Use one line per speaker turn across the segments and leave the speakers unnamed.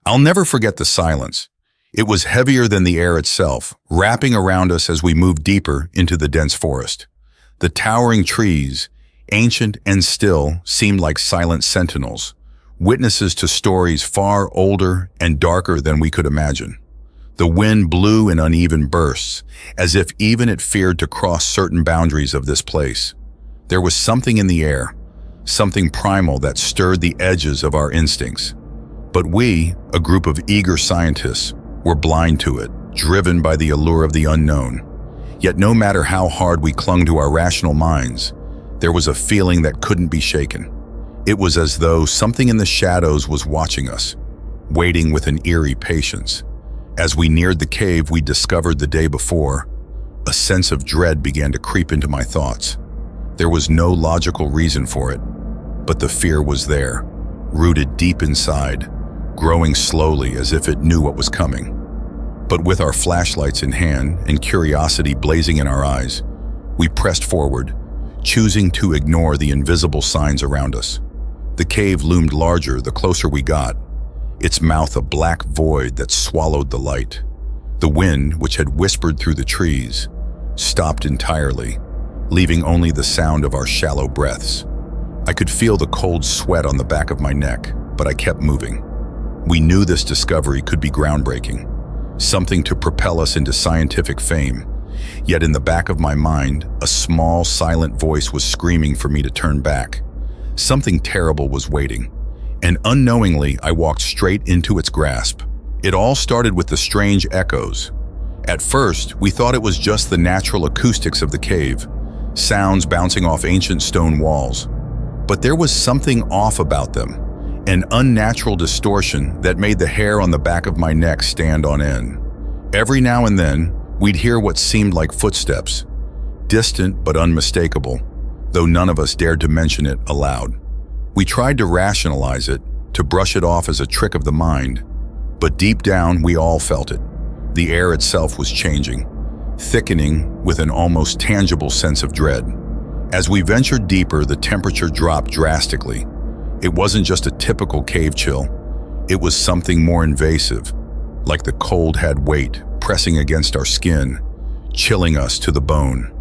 I'll never forget the silence. It was heavier than the air itself, wrapping around us as we moved deeper into the dense forest. The towering trees, ancient and still, seemed like silent sentinels, witnesses to stories far older and darker than we could imagine. The wind blew in uneven bursts, as if even it feared to cross certain boundaries of this place. There was something in the air, something primal that stirred the edges of our instincts. But we, a group of eager scientists, were blind to it, driven by the allure of the unknown. Yet no matter how hard we clung to our rational minds, there was a feeling that couldn't be shaken. It was as though something in the shadows was watching us, waiting with an eerie patience. As we neared the cave we discovered the day before, a sense of dread began to creep into my thoughts. There was no logical reason for it, but the fear was there, rooted deep inside, growing slowly as if it knew what was coming. But with our flashlights in hand and curiosity blazing in our eyes, we pressed forward, choosing to ignore the invisible signs around us. The cave loomed larger the closer we got, its mouth a black void that swallowed the light. The wind, which had whispered through the trees, stopped entirely, leaving only the sound of our shallow breaths. I could feel the cold sweat on the back of my neck, but I kept moving. We knew this discovery could be groundbreaking, something to propel us into scientific fame. Yet in the back of my mind, a small, silent voice was screaming for me to turn back. Something terrible was waiting, and unknowingly I walked straight into its grasp. It all started with the strange echoes. At first, we thought it was just the natural acoustics of the cave, sounds bouncing off ancient stone walls. But there was something off about them, an unnatural distortion that made the hair on the back of my neck stand on end. Every now and then, we'd hear what seemed like footsteps, distant but unmistakable, though none of us dared to mention it aloud. We tried to rationalize it, to brush it off as a trick of the mind, but deep down we all felt it. The air itself was changing, thickening with an almost tangible sense of dread. As we ventured deeper, the temperature dropped drastically. It wasn't just a typical cave chill. It was something more invasive, like the cold had weight pressing against our skin, chilling us to the bone.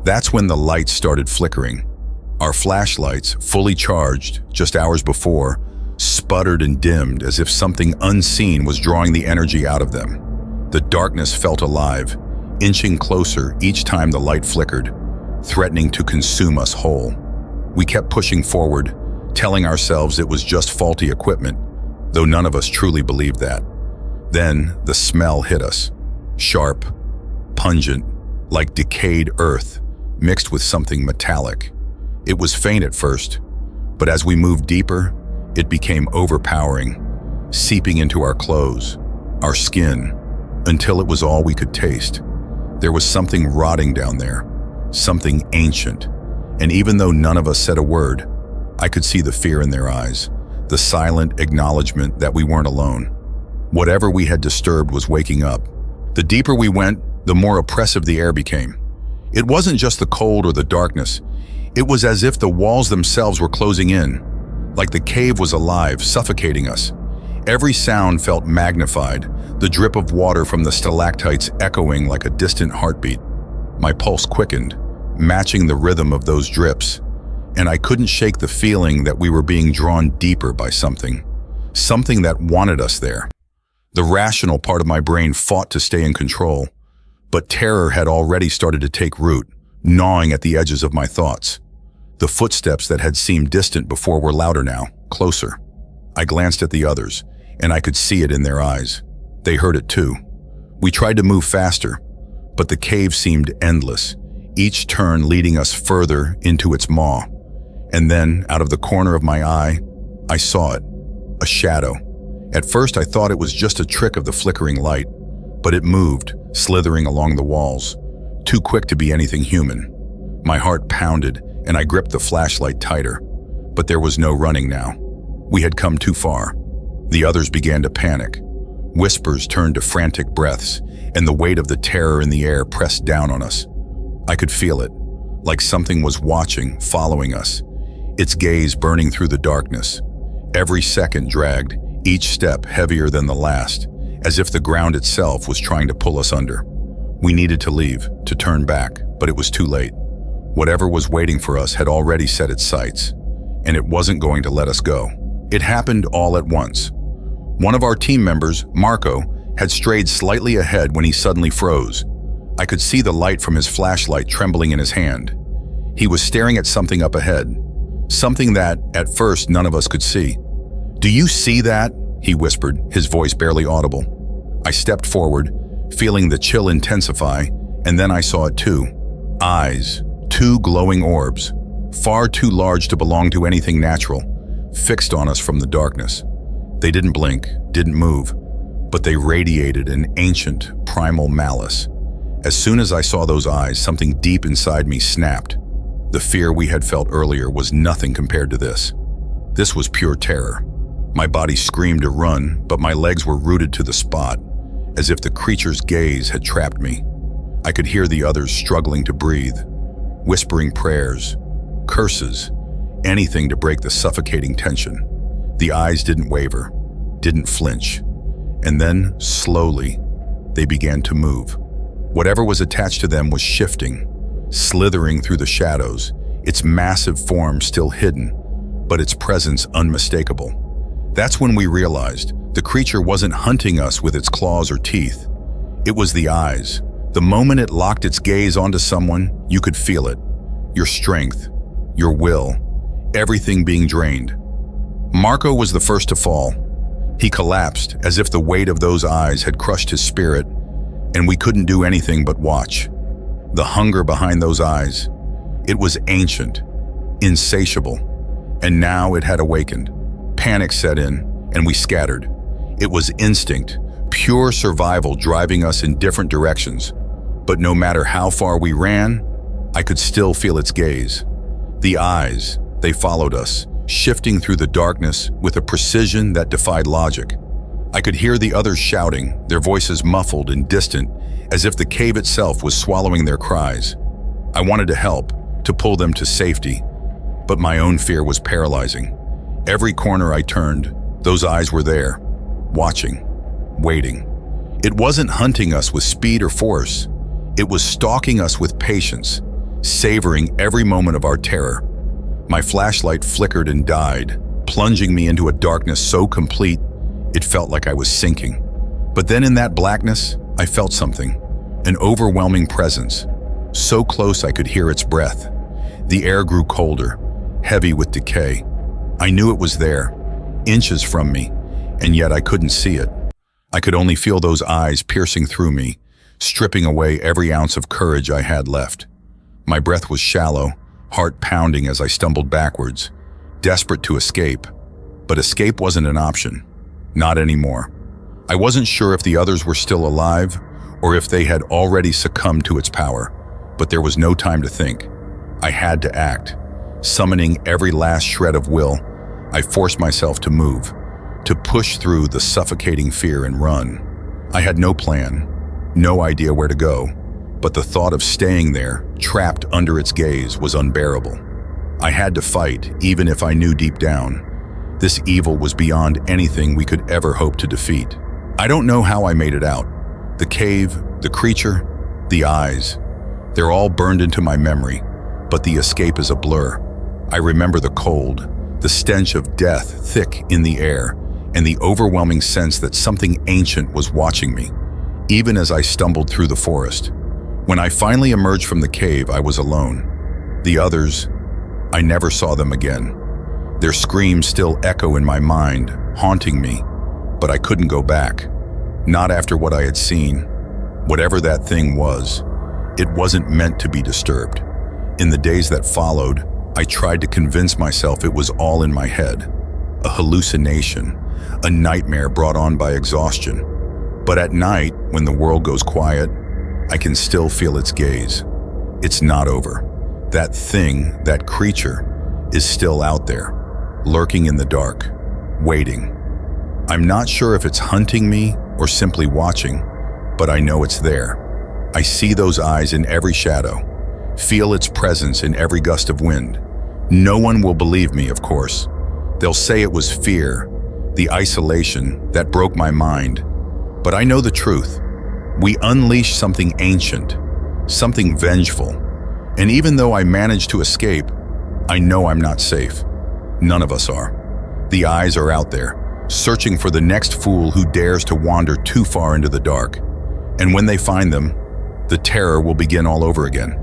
That's when the lights started flickering. Our flashlights, fully charged just hours before, sputtered and dimmed as if something unseen was drawing the energy out of them. The darkness felt alive, inching closer each time the light flickered, threatening to consume us whole. We kept pushing forward, telling ourselves it was just faulty equipment, though none of us truly believed that. Then the smell hit us, sharp, pungent, like decayed earth mixed with something metallic. It was faint at first, but as we moved deeper, it became overpowering, seeping into our clothes, our skin, until it was all we could taste. There was something rotting down there, something ancient, and even though none of us said a word, I could see the fear in their eyes, the silent acknowledgement that we weren't alone. Whatever we had disturbed was waking up. The deeper we went, the more oppressive the air became. It wasn't just the cold or the darkness. It was as if the walls themselves were closing in, like the cave was alive, suffocating us. Every sound felt magnified, the drip of water from the stalactites echoing like a distant heartbeat. My pulse quickened, matching the rhythm of those drips, and I couldn't shake the feeling that we were being drawn deeper by something that wanted us there. The rational part of my brain fought to stay in control, but terror had already started to take root, gnawing at the edges of my thoughts. The footsteps that had seemed distant before were louder now, closer. I glanced at the others, and I could see it in their eyes. They heard it too. We tried to move faster, but the cave seemed endless, each turn leading us further into its maw. And then, out of the corner of my eye, I saw it, a shadow. At first I thought it was just a trick of the flickering light, but it moved, slithering along the walls, too quick to be anything human. My heart pounded, and I gripped the flashlight tighter, but there was no running now. We had come too far. The others began to panic. Whispers turned to frantic breaths, and the weight of the terror in the air pressed down on us. I could feel it, like something was watching, following us, its gaze burning through the darkness. Every second dragged, each step heavier than the last, as if the ground itself was trying to pull us under. We needed to leave, to turn back, but it was too late. Whatever was waiting for us had already set its sights, and it wasn't going to let us go. It happened all at once. One of our team members, Marco, had strayed slightly ahead when he suddenly froze. I could see the light from his flashlight trembling in his hand. He was staring at something up ahead, something that, at first, none of us could see. "Do you see that?" he whispered, his voice barely audible. I stepped forward, feeling the chill intensify, and then I saw it too. Eyes, two glowing orbs, far too large to belong to anything natural, fixed on us from the darkness. They didn't blink, didn't move, but they radiated an ancient, primal malice. As soon as I saw those eyes, something deep inside me snapped. The fear we had felt earlier was nothing compared to this. This was pure terror. My body screamed to run, but my legs were rooted to the spot, as if the creature's gaze had trapped me. I could hear the others struggling to breathe, whispering prayers, curses, anything to break the suffocating tension. The eyes didn't waver, didn't flinch, and then, slowly, they began to move. Whatever was attached to them was shifting, slithering through the shadows, its massive form still hidden, but its presence unmistakable. That's when we realized the creature wasn't hunting us with its claws or teeth. It was the eyes. The moment it locked its gaze onto someone, you could feel it. Your strength, your will, everything being drained. Marco was the first to fall. He collapsed as if the weight of those eyes had crushed his spirit, and we couldn't do anything but watch. The hunger behind those eyes, it was ancient, insatiable, and now it had awakened. Panic set in, and we scattered. It was instinct, pure survival driving us in different directions. But no matter how far we ran, I could still feel its gaze. The eyes, they followed us, shifting through the darkness with a precision that defied logic. I could hear the others shouting, their voices muffled and distant, as if the cave itself was swallowing their cries. I wanted to help, to pull them to safety, but my own fear was paralyzing. Every corner I turned, those eyes were there, watching, waiting. It wasn't hunting us with speed or force. It was stalking us with patience, savoring every moment of our terror. My flashlight flickered and died, plunging me into a darkness so complete it felt like I was sinking. But then in that blackness, I felt something, an overwhelming presence, so close I could hear its breath. The air grew colder, heavy with decay. I knew it was there, inches from me, and yet I couldn't see it. I could only feel those eyes piercing through me, stripping away every ounce of courage I had left. My breath was shallow, heart pounding as I stumbled backwards, desperate to escape. But escape wasn't an option. Not anymore. I wasn't sure if the others were still alive or if they had already succumbed to its power, but there was no time to think. I had to act. Summoning every last shred of will, I forced myself to move, to push through the suffocating fear and run. I had no plan, no idea where to go, but the thought of staying there, trapped under its gaze, was unbearable. I had to fight, even if I knew deep down this evil was beyond anything we could ever hope to defeat. I don't know how I made it out. The cave, the creature, the eyes, they're all burned into my memory, but the escape is a blur. I remember the cold, the stench of death thick in the air, and the overwhelming sense that something ancient was watching me, even as I stumbled through the forest. When I finally emerged from the cave, I was alone. The others, I never saw them again. Their screams still echo in my mind, haunting me, but I couldn't go back. Not after what I had seen. Whatever that thing was, it wasn't meant to be disturbed. In the days that followed, I tried to convince myself it was all in my head, a hallucination, a nightmare brought on by exhaustion. But at night, when the world goes quiet, I can still feel its gaze. It's not over. That thing, that creature, is still out there, lurking in the dark, waiting. I'm not sure if it's hunting me or simply watching, but I know it's there. I see those eyes in every shadow, feel its presence in every gust of wind. No one will believe me, of course. They'll say it was fear, the isolation that broke my mind. But I know the truth. We unleashed something ancient, something vengeful. And even though I managed to escape, I know I'm not safe. None of us are. The eyes are out there, searching for the next fool who dares to wander too far into the dark. And when they find them, the terror will begin all over again.